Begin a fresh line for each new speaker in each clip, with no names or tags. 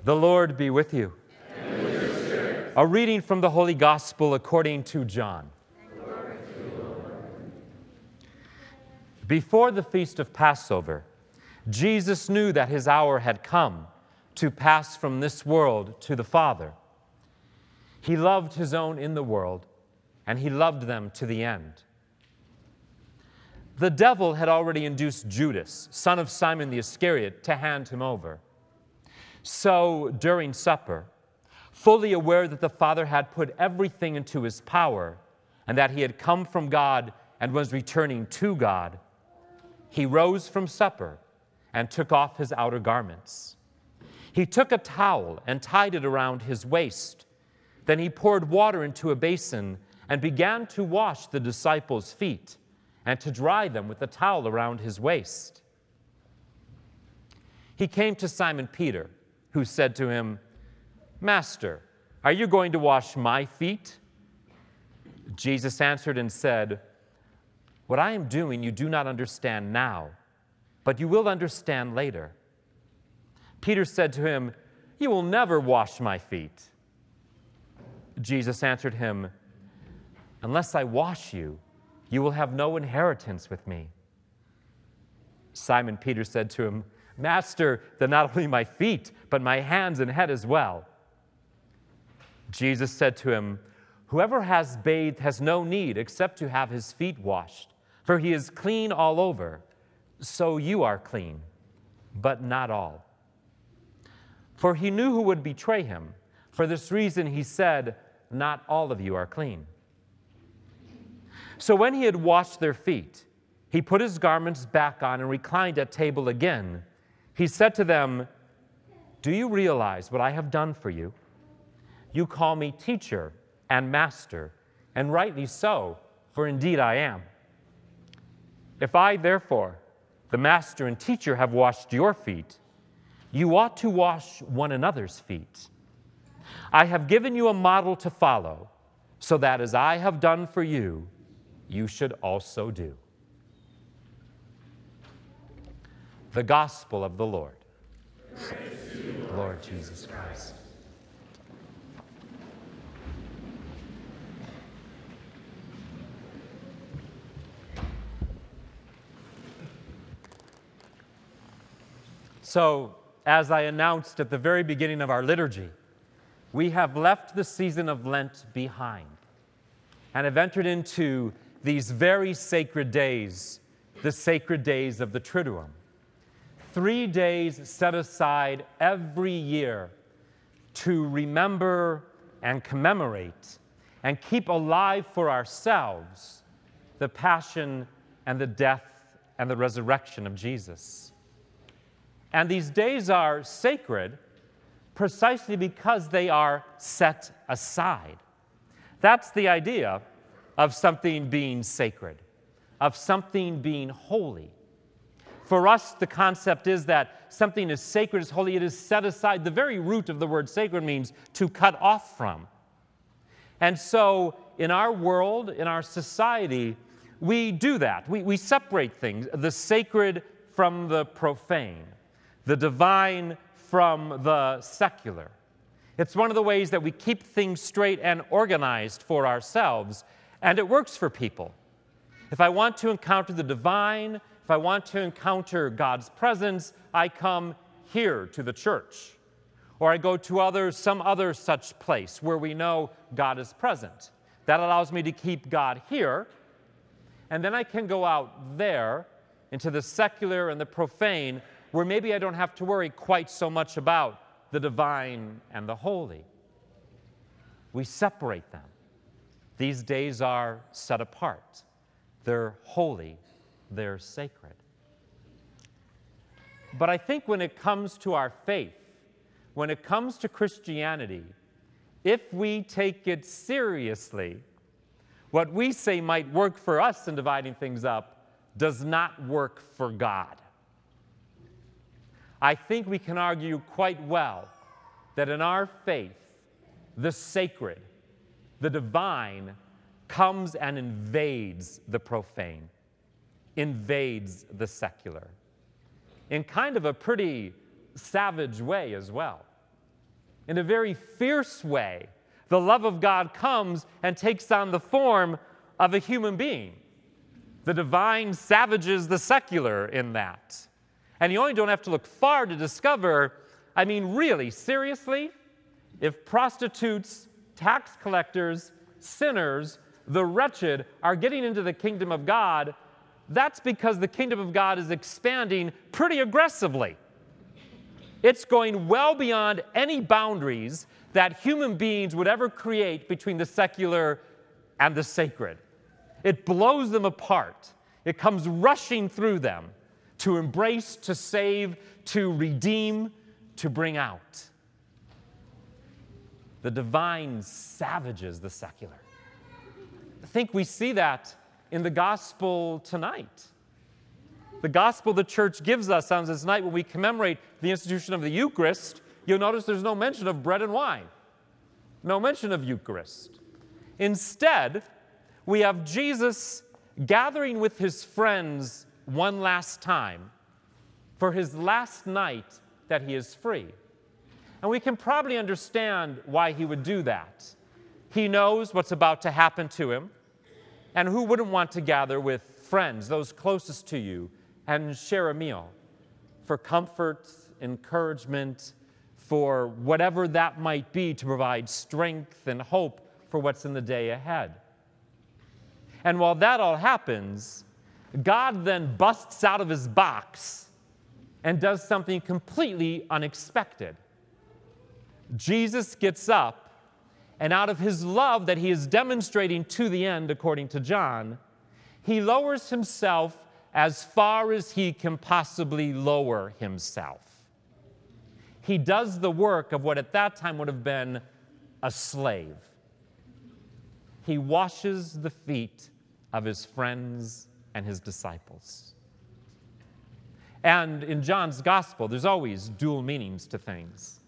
The Lord be with you.
And with your spirit.
A reading from the Holy Gospel according to John.
Glory to you, Lord.
Before the feast of Passover, Jesus knew that his hour had come to pass from this world to the Father. He loved his own in the world, and he loved them to the end. The devil had already induced Judas, son of Simon the Iscariot, to hand him over. So, during supper, fully aware that the Father had put everything into his power and that he had come from God and was returning to God, he rose from supper and took off his outer garments. He took a towel and tied it around his waist. Then he poured water into a basin and began to wash the disciples' feet and to dry them with the towel around his waist. He came to Simon Peter, who said to him, "Master, are you going to wash my feet?" Jesus answered and said, "What I am doing you do not understand now, but you will understand later." Peter said to him, "You will never wash my feet." Jesus answered him, "Unless I wash you, you will have no inheritance with me." Simon Peter said to him, "Master, then not only my feet, but my hands and head as well." Jesus said to him, "Whoever has bathed has no need except to have his feet washed, for he is clean all over. So you are clean, but not all." For he knew who would betray him. For this reason he said, "Not all of you are clean." So when he had washed their feet, he put his garments back on and reclined at table again. He said to them, "Do you realize what I have done for you? You call me teacher and master, and rightly so, for indeed I am. If I, therefore, the master and teacher, have washed your feet, you ought to wash one another's feet. I have given you a model to follow, so that as I have done for you, you should also do." The Gospel of the Lord.
Praise to you,
Lord Jesus Christ. So, as I announced at the very beginning of our liturgy, we have left the season of Lent behind and have entered into these very sacred days, the sacred days of the Triduum. 3 days set aside every year to remember and commemorate and keep alive for ourselves the passion and the death and the resurrection of Jesus. And these days are sacred precisely because they are set aside. That's the idea of something being sacred, of something being holy. For us, the concept is that something is sacred, is holy, it is set aside. The very root of the word sacred means to cut off from. And so in our world, in our society, we do that. We separate things, the sacred from the profane, the divine from the secular. It's one of the ways that we keep things straight and organized for ourselves, and it works for people. If I want to encounter the divine, if I want to encounter God's presence, I come here to the church. Or I go to some other such place where we know God is present. That allows me to keep God here, and then I can go out there into the secular and the profane, where maybe I don't have to worry quite so much about the divine and the holy. We separate them. These days are set apart. They're holy. They're sacred. But I think when it comes to our faith, when it comes to Christianity, if we take it seriously, what we say might work for us in dividing things up does not work for God. I think we can argue quite well that in our faith, the sacred, the divine, comes and invades the profane, invades the secular, in kind of a pretty savage way as well. In a very fierce way, the love of God comes and takes on the form of a human being. The divine savages the secular in that. And you only don't have to look far to discover, I mean, really, seriously, if prostitutes, tax collectors, sinners, the wretched are getting into the kingdom of God, that's because the kingdom of God is expanding pretty aggressively. It's going well beyond any boundaries that human beings would ever create between the secular and the sacred. It blows them apart. It comes rushing through them to embrace, to save, to redeem, to bring out. The divine savages the secular. I think we see that in the gospel tonight. The gospel the church gives us on this night when we commemorate the institution of the Eucharist, you'll notice there's no mention of bread and wine. No mention of Eucharist. Instead, we have Jesus gathering with his friends one last time for his last night that he is free. And we can probably understand why he would do that. He knows what's about to happen to him, and who wouldn't want to gather with friends, those closest to you, and share a meal for comfort, encouragement, for whatever that might be to provide strength and hope for what's in the day ahead. And while that all happens, God then busts out of his box and does something completely unexpected. Jesus gets up, and out of his love that he is demonstrating to the end, according to John, he lowers himself as far as he can possibly lower himself. He does the work of what at that time would have been a slave. He washes the feet of his friends and his disciples. And in John's gospel, there's always dual meanings to things.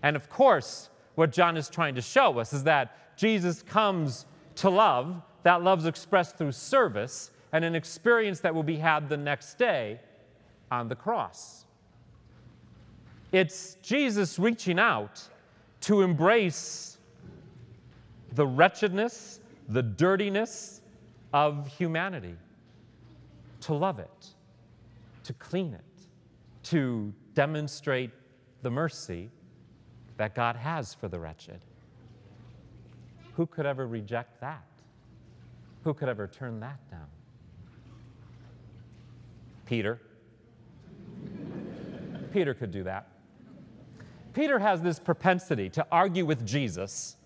And of course, what John is trying to show us is that Jesus comes to love. That love's expressed through service and an experience that will be had the next day on the cross. It's Jesus reaching out to embrace the wretchedness, the dirtiness of humanity, to love it, to clean it, to demonstrate the mercy that God has for the wretched. Who could ever reject that? Who could ever turn that down? Peter. Peter could do that. Peter has this propensity to argue with Jesus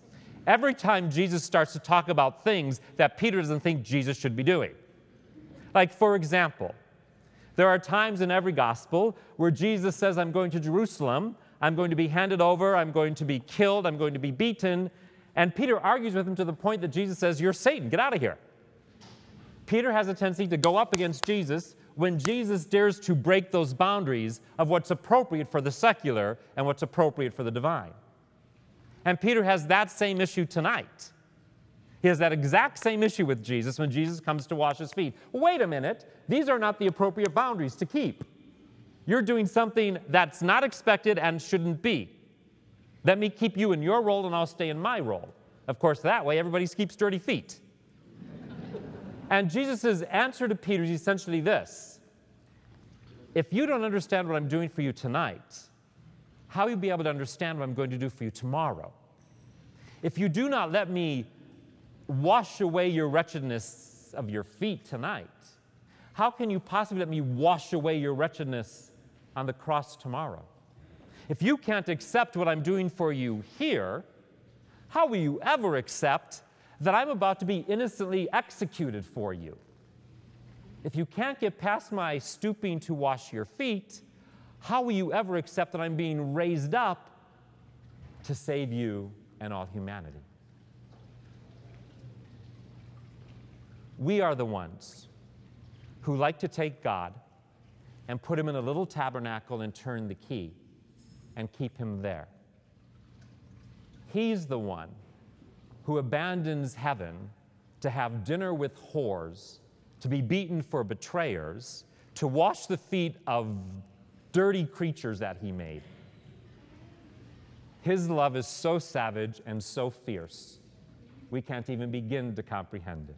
every time Jesus starts to talk about things that Peter doesn't think Jesus should be doing. Like, for example, there are times in every gospel where Jesus says, I'm going to Jerusalem, I'm going to be handed over, I'm going to be killed, I'm going to be beaten. And Peter argues with him to the point that Jesus says, you're Satan, get out of here. Peter has a tendency to go up against Jesus when Jesus dares to break those boundaries of what's appropriate for the secular and what's appropriate for the divine. And Peter has that same issue tonight. He has that exact same issue with Jesus when Jesus comes to wash his feet. Wait a minute, these are not the appropriate boundaries to keep. You're doing something that's not expected and shouldn't be. Let me keep you in your role and I'll stay in my role. Of course, that way everybody keeps dirty feet. And Jesus' answer to Peter is essentially this. If you don't understand what I'm doing for you tonight, how will you be able to understand what I'm going to do for you tomorrow? If you do not let me wash away your wretchedness of your feet tonight, how can you possibly let me wash away your wretchedness on the cross tomorrow? If you can't accept what I'm doing for you here, how will you ever accept that I'm about to be innocently executed for you? If you can't get past my stooping to wash your feet, how will you ever accept that I'm being raised up to save you and all humanity? We are the ones who like to take God and put him in a little tabernacle and turn the key and keep him there. He's the one who abandons heaven to have dinner with whores, to be beaten for betrayers, to wash the feet of dirty creatures that he made. His love is so savage and so fierce, we can't even begin to comprehend it.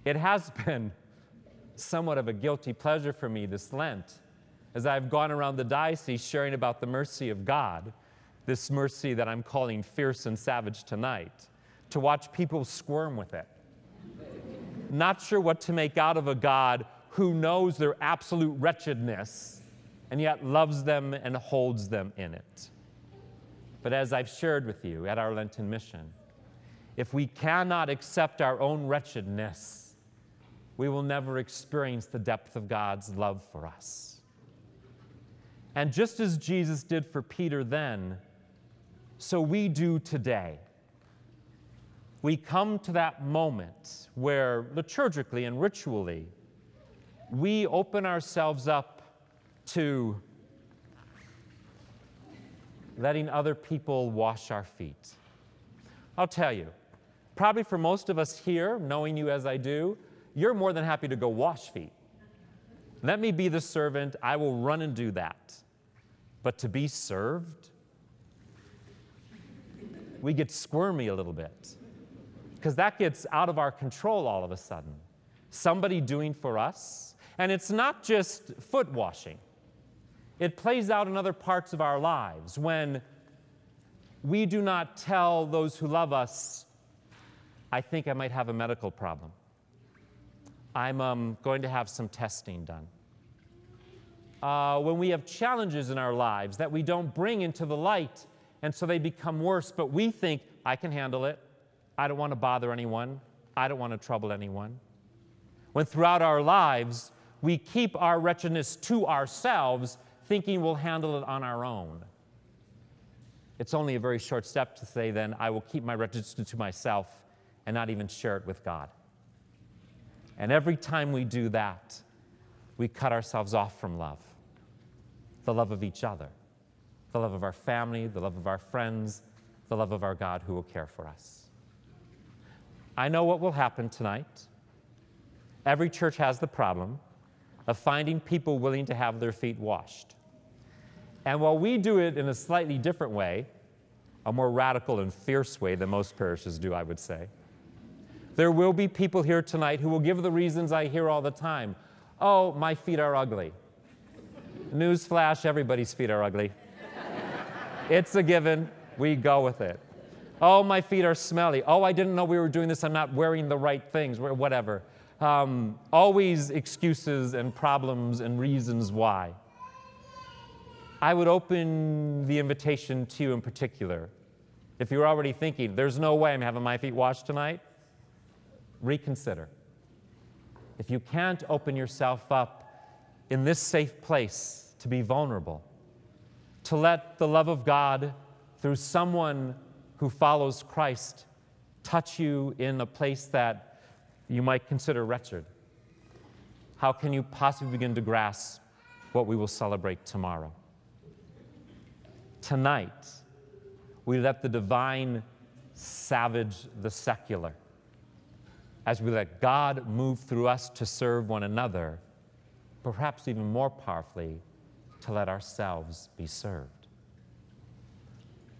It has been somewhat of a guilty pleasure for me this Lent, as I've gone around the diocese sharing about the mercy of God, this mercy that I'm calling fierce and savage tonight, to watch people squirm with it. Not sure what to make out of a God who knows their absolute wretchedness and yet loves them and holds them in it. But as I've shared with you at our Lenten mission, if we cannot accept our own wretchedness, we will never experience the depth of God's love for us. And just as Jesus did for Peter then, so we do today. We come to that moment where liturgically and ritually, we open ourselves up to letting other people wash our feet. I'll tell you, probably for most of us here, knowing you as I do, you're more than happy to go wash feet. Let me be the servant, I will run and do that. But to be served, we get squirmy a little bit, because that gets out of our control all of a sudden. Somebody doing for us, and it's not just foot washing. It plays out in other parts of our lives when we do not tell those who love us, I think I might have a medical problem. I'm going to have some testing done. When we have challenges in our lives that we don't bring into the light, and so they become worse, but we think, I can handle it. I don't want to bother anyone. I don't want to trouble anyone. When throughout our lives, we keep our wretchedness to ourselves, thinking we'll handle it on our own. It's only a very short step to say, then, I will keep my wretchedness to myself and not even share it with God. And every time we do that, we cut ourselves off from love. The love of each other, the love of our family, the love of our friends, the love of our God who will care for us. I know what will happen tonight. Every church has the problem of finding people willing to have their feet washed. And while we do it in a slightly different way, a more radical and fierce way than most parishes do, I would say, there will be people here tonight who will give the reasons I hear all the time. Oh, my feet are ugly. Newsflash, everybody's feet are ugly. It's a given. We go with it. Oh, my feet are smelly. Oh, I didn't know we were doing this. I'm not wearing the right things, whatever. Always excuses and problems and reasons why. I would open the invitation to you in particular. If you're already thinking, there's no way I'm having my feet washed tonight, reconsider. If you can't open yourself up in this safe place to be vulnerable, to let the love of God through someone who follows Christ touch you in a place that you might consider wretched, how can you possibly begin to grasp what we will celebrate tomorrow? Tonight, we let the divine savage the secular, as we let God move through us to serve one another, perhaps even more powerfully, to let ourselves be served,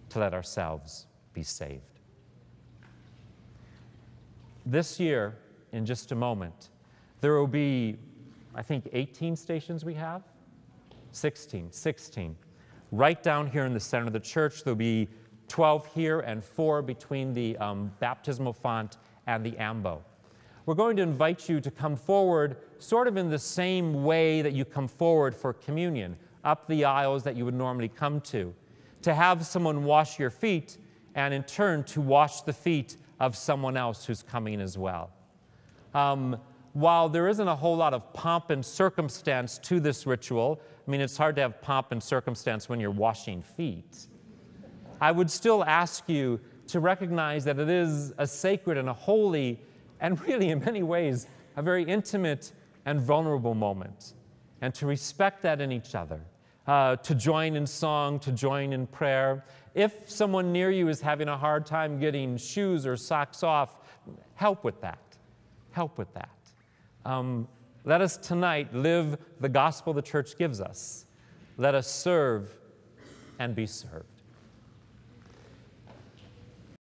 to let ourselves be saved. This year, in just a moment, there will be, I think, 18 stations we have? 16. Right down here in the center of the church, there'll be 12 here and 4 between the baptismal font and the ambo. We're going to invite you to come forward sort of in the same way that you come forward for communion, up the aisles that you would normally come to have someone wash your feet, and in turn to wash the feet of someone else who's coming as well. While there isn't a whole lot of pomp and circumstance to this ritual, I mean, it's hard to have pomp and circumstance when you're washing feet, I would still ask you to recognize that it is a sacred and a holy, and really in many ways, a very intimate and vulnerable moment, and to respect that in each other, to join in song, to join in prayer. If someone near you is having a hard time getting shoes or socks off, help with that. Help with that. Let us tonight live the gospel the church gives us. Let us serve and be served.